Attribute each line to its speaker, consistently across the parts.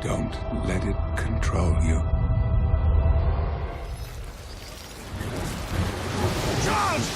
Speaker 1: Don't let it control you.
Speaker 2: Charles!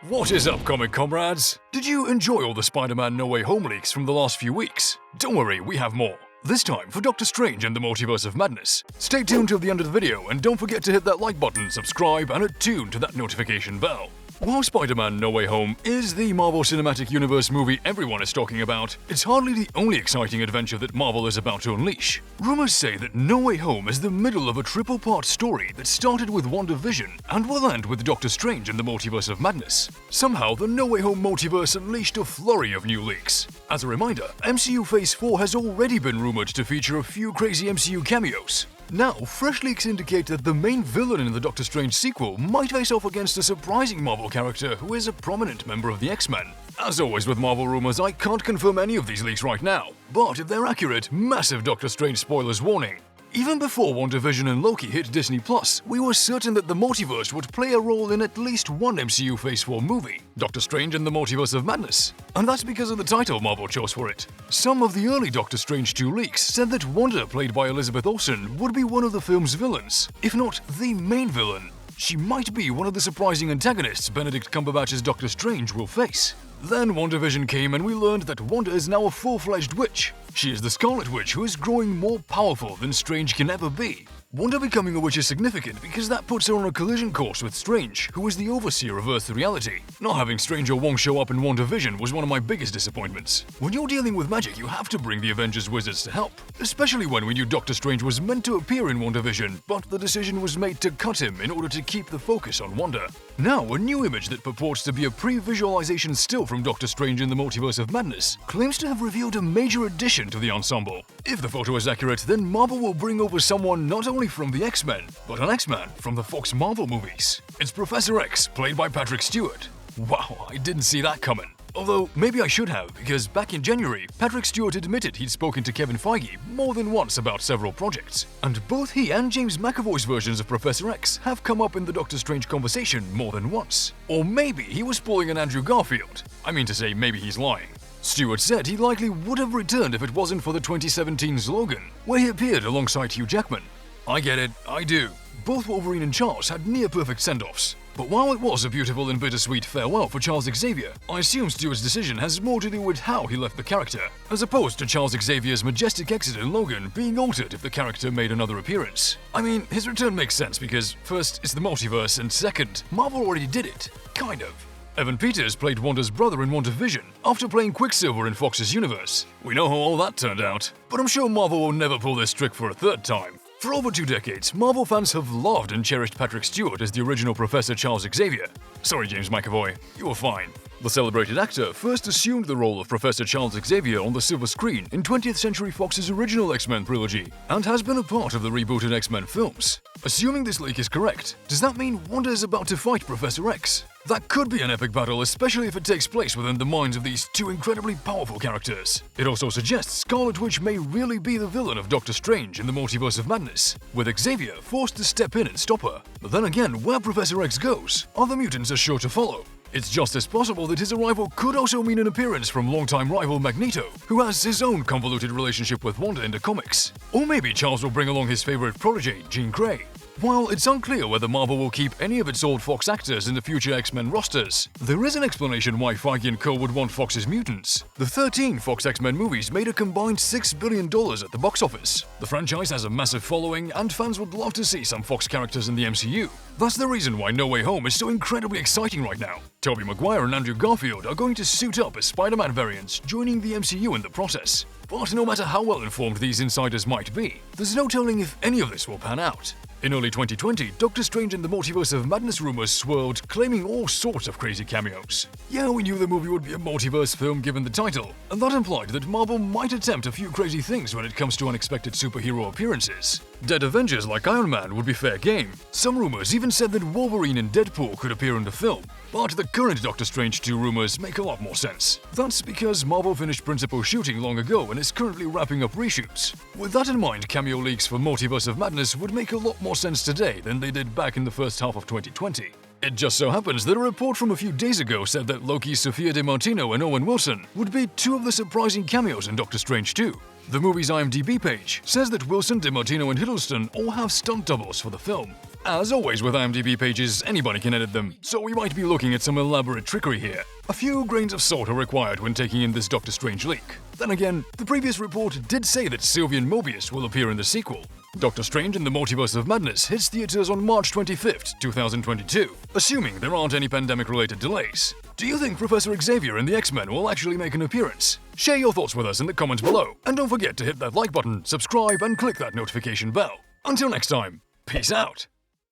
Speaker 2: What is up, comic comrades? Did you enjoy all the Spider-Man No Way Home leaks from the last few weeks? Don't worry, we have more. This time for Doctor Strange and the Multiverse of Madness. Stay tuned till the end of the video and don't forget to hit that like button, subscribe, and attune to that notification bell. While Spider-Man No Way Home is the Marvel Cinematic Universe movie everyone is talking about, it's hardly the only exciting adventure that Marvel is about to unleash. Rumors say that No Way Home is the middle of a triple-part story that started with WandaVision and will end with Doctor Strange and the Multiverse of Madness. Somehow, the No Way Home multiverse unleashed a flurry of new leaks. As a reminder, MCU Phase 4 has already been rumored to feature a few crazy MCU cameos. Now, fresh leaks indicate that the main villain in the Doctor Strange sequel might face off against a surprising Marvel character who is a prominent member of the X-Men. As always with Marvel rumors, I can't confirm any of these leaks right now, but if they're accurate, massive Doctor Strange spoilers warning. Even before WandaVision and Loki hit Disney+, we were certain that the multiverse would play a role in at least one MCU Phase 4 movie, Doctor Strange and the Multiverse of Madness. And that's because of the title Marvel chose for it. Some of the early Doctor Strange 2 leaks said that Wanda, played by Elizabeth Olsen, would be one of the film's villains, if not the main villain. She might be one of the surprising antagonists Benedict Cumberbatch's Doctor Strange will face. Then WandaVision came and we learned that Wanda is now a full-fledged witch. She is the Scarlet Witch who is growing more powerful than Strange can ever be. Wanda becoming a witch is significant because that puts her on a collision course with Strange, who is the overseer of Earth's reality. Not having Strange or Wong show up in WandaVision was one of my biggest disappointments. When you're dealing with magic, you have to bring the Avengers wizards to help. Especially when we knew Doctor Strange was meant to appear in WandaVision, but the decision was made to cut him in order to keep the focus on Wanda. Now, a new image that purports to be a pre-visualization still from Doctor Strange in the Multiverse of Madness claims to have revealed a major addition to the ensemble. If the photo is accurate, then Marvel will bring over someone not only from the X-Men, but an X-Man from the Fox Marvel movies. It's Professor X, played by Patrick Stewart. Wow, I didn't see that coming. Although, maybe I should have, because back in January, Patrick Stewart admitted he'd spoken to Kevin Feige more than once about several projects. And both he and James McAvoy's versions of Professor X have come up in the Doctor Strange conversation more than once. Or maybe he was pulling an Andrew Garfield. I mean to say, maybe he's lying. Stewart said he likely would have returned if it wasn't for the 2017's Logan, where he appeared alongside Hugh Jackman. I get it, I do. Both Wolverine and Charles had near-perfect send-offs. But while it was a beautiful and bittersweet farewell for Charles Xavier, I assume Stewart's decision has more to do with how he left the character, as opposed to Charles Xavier's majestic exit in Logan being altered if the character made another appearance. I mean, his return makes sense because, first, it's the multiverse, and second, Marvel already did it. Kind of. Evan Peters played Wanda's brother in WandaVision, after playing Quicksilver in Fox's universe. We know how all that turned out, but I'm sure Marvel will never pull this trick for a third time. For over 2 decades, Marvel fans have loved and cherished Patrick Stewart as the original Professor Charles Xavier. Sorry, James McAvoy, you were fine. The celebrated actor first assumed the role of Professor Charles Xavier on the silver screen in 20th Century Fox's original X-Men trilogy, and has been a part of the rebooted X-Men films. Assuming this leak is correct, does that mean Wanda is about to fight Professor X? That could be an epic battle, especially if it takes place within the minds of these two incredibly powerful characters. It also suggests Scarlet Witch may really be the villain of Doctor Strange in the Multiverse of Madness, with Xavier forced to step in and stop her. But then again, where Professor X goes, other mutants are sure to follow. It's just as possible that his arrival could also mean an appearance from longtime rival Magneto, who has his own convoluted relationship with Wanda in the comics. Or maybe Charles will bring along his favorite protege, Jean Grey. While it's unclear whether Marvel will keep any of its old Fox actors in the future X-Men rosters, there is an explanation why Feige and co would want Fox's mutants. The 13 Fox X-Men movies made a combined $6 billion at the box office. The franchise has a massive following, and fans would love to see some Fox characters in the MCU. That's the reason why No Way Home is so incredibly exciting right now. Tobey Maguire and Andrew Garfield are going to suit up as Spider-Man variants, joining the MCU in the process. But no matter how well informed these insiders might be, there's no telling if any of this will pan out. In early 2020, Doctor Strange and the Multiverse of Madness rumors swirled, claiming all sorts of crazy cameos. Yeah, we knew the movie would be a multiverse film given the title, and that implied that Marvel might attempt a few crazy things when it comes to unexpected superhero appearances. Dead Avengers like Iron Man would be fair game. Some rumors even said that Wolverine and Deadpool could appear in the film, but the current Doctor Strange 2 rumors make a lot more sense. That's because Marvel finished principal shooting long ago and is currently wrapping up reshoots. With that in mind, cameo leaks for Multiverse of Madness would make a lot more sense today than they did back in the first half of 2020. It just so happens that a report from a few days ago said that Loki's Sophia DiMartino and Owen Wilson would be two of the surprising cameos in Doctor Strange 2. The movie's IMDb page says that Wilson, DiMartino, and Hiddleston all have stunt doubles for the film. As always with IMDb pages, anybody can edit them, so we might be looking at some elaborate trickery here. A few grains of salt are required when taking in this Doctor Strange leak. Then again, the previous report did say that Sylvian Mobius will appear in the sequel. Doctor Strange and the Multiverse of Madness hits theaters on March 25th, 2022, assuming there aren't any pandemic-related delays. Do you think Professor Xavier and the X-Men will actually make an appearance? Share your thoughts with us in the comments below, and don't forget to hit that like button, subscribe, and click that notification bell. Until next time, peace out!